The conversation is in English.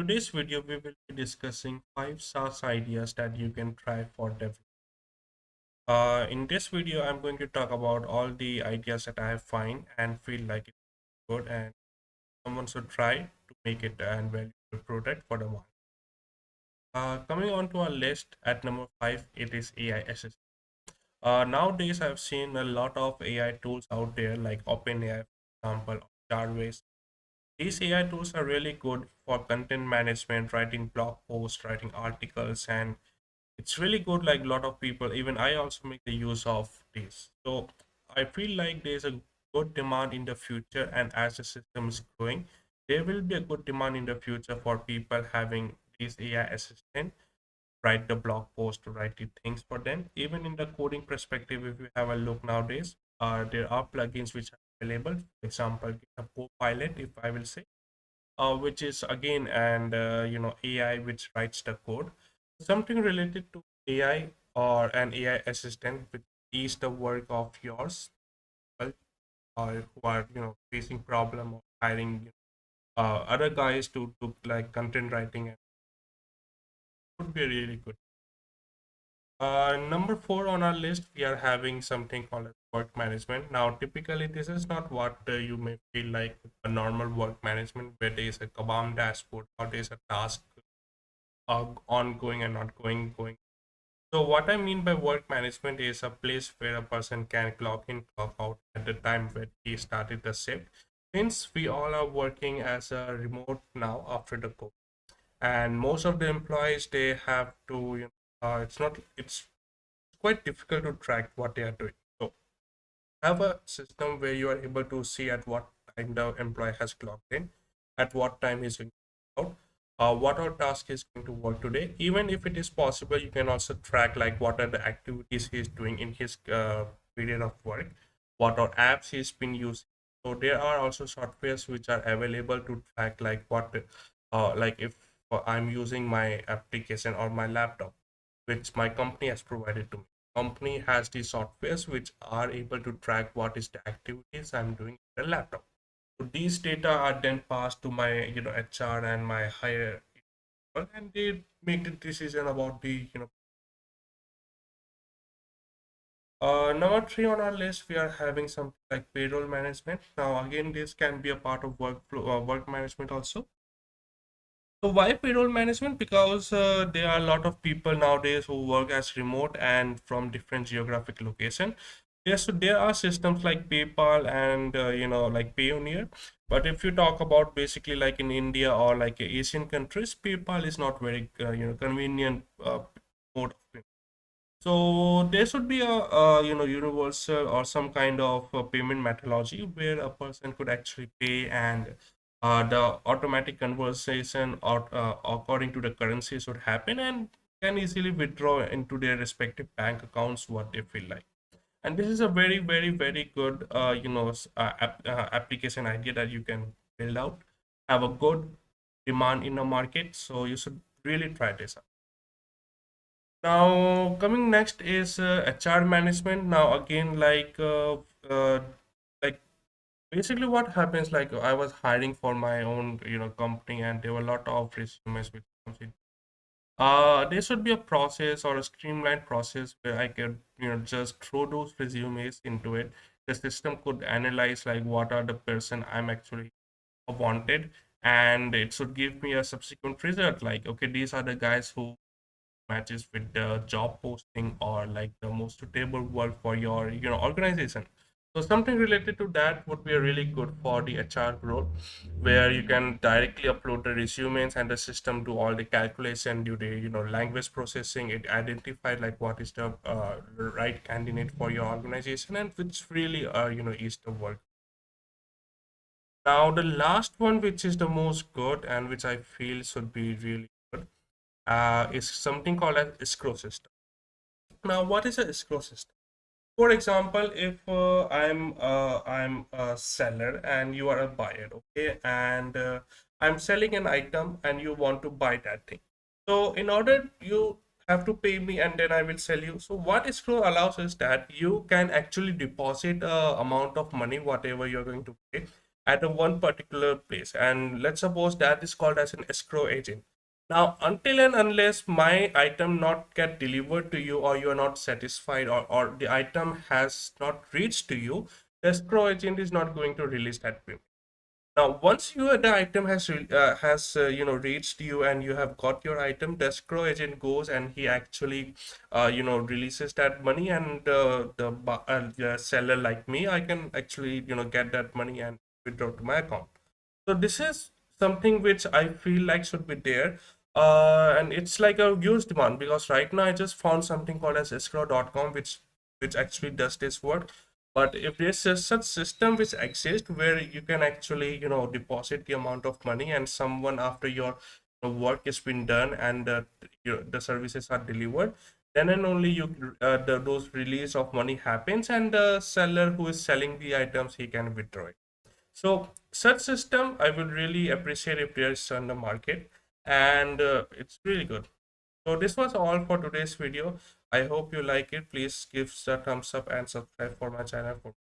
today's video, we will be discussing 5 SaaS ideas that you can try for development. In this video, I'm going to talk about all the ideas that I have find and feel like it's good and someone should try to make it an valuable product for the market. Coming on to our list at number 5, it is AI assistant. Nowadays, I've seen a lot of AI tools out there like OpenAI, for example, Jarvis. These AI tools are really good for content management, writing blog posts, writing articles, and it's really good. Like a lot of people, even I also make the use of this. So I feel like there's a good demand in the future, and as the system is growing, there will be a good demand in the future for people having these AI assistant write the blog post, to write the things for them. Even in the coding perspective, if you have a look nowadays, there are plugins which are available. For example, a Copilot, if I will say, which is again and AI which writes the code. Something related to AI or an AI assistant, which is the work of yours, well, or who are facing problem or hiring other guys to do like content writing, and would be really good. Number 4 on our list, we are having something called as work management. Now, typically, this is not what you may feel like a normal work management, where there is a Kabam dashboard or there is a task ongoing and not going. So, what I mean by work management is a place where a person can clock in, clock out at the time when he started the shift. Since we all are working as a remote now after the COVID, and most of the employees they have to, it's quite difficult to track what they are doing. So have a system where you are able to see at what time the employee has clocked in, at what time he's going out, what our task is going to work today. Even if it is possible, you can also track like what are the activities he's doing in his period of work, what are apps he's been using. So there are also softwares which are available to track like what, like if I'm using my application or my laptop, which my company has provided to me. Company has these softwares which are able to track what is the activities I'm doing in the laptop. So these data are then passed to my HR and my higher people, and they make the decision about the number 3 on our list, we are having something like payroll management. Now again, this can be a part of workflow, work management also. So why payroll management? Because there are a lot of people nowadays who work as remote and from different geographic location. Yes, so there are systems like PayPal and like Payoneer. But if you talk about basically like in India or like Asian countries, PayPal is not very convenient mode of payment. So there should be a universal or some kind of payment methodology where a person could actually pay, and the automatic conversation or according to the currency should happen and can easily withdraw into their respective bank accounts what they feel like. And this is a very very good application idea that you can build out, have a good demand in the market, so you should really try this out. Now, coming next is HR management. Now, again, like basically what happens, like I was hiring for my own, company, and there were a lot of resumes which comes in. There should be a process or a streamlined process where I could, just throw those resumes into it. The system could analyze like what are the person I'm actually wanted, and it should give me a subsequent result. Like, okay, these are the guys who matches with the job posting or like the most suitable work for your organization. So something related to that would be really good for the HR role, where you can directly upload the resumes and the system do all the calculation, do the language processing. It identify like what is the right candidate for your organization, and which really is the work. Now the last one, which is the most good and which I feel should be really good, is something called as Escrow System. Now, what is a escrow system? For example, if I'm a seller and you are a buyer, okay, and I'm selling an item and you want to buy that thing. So, in order you have to pay me and then I will sell you. So, what escrow allows is that you can actually deposit a amount of money, whatever you're going to pay, at a one particular place, and let's suppose that is called as an escrow agent. Now, until and unless my item not get delivered to you, or you are not satisfied, or the item has not reached to you, the escrow agent is not going to release that payment. Now, once the item has reached you and you have got your item, the escrow agent goes and he actually releases that money, and the seller like me, I can actually get that money and withdraw to my account. So this is something which I feel like should be there. And it's like a huge demand, because right now I just found something called as escrow.com, which actually does this work. But if there's such system which exists where you can actually deposit the amount of money, and someone after your work has been done, and the services are delivered, then and only those release of money happens, and the seller who is selling the items, he can withdraw it. So such system I would really appreciate if there's on the market, and it's really good. So this was all for today's video. I hope you like it. Please give a thumbs up and subscribe for my channel.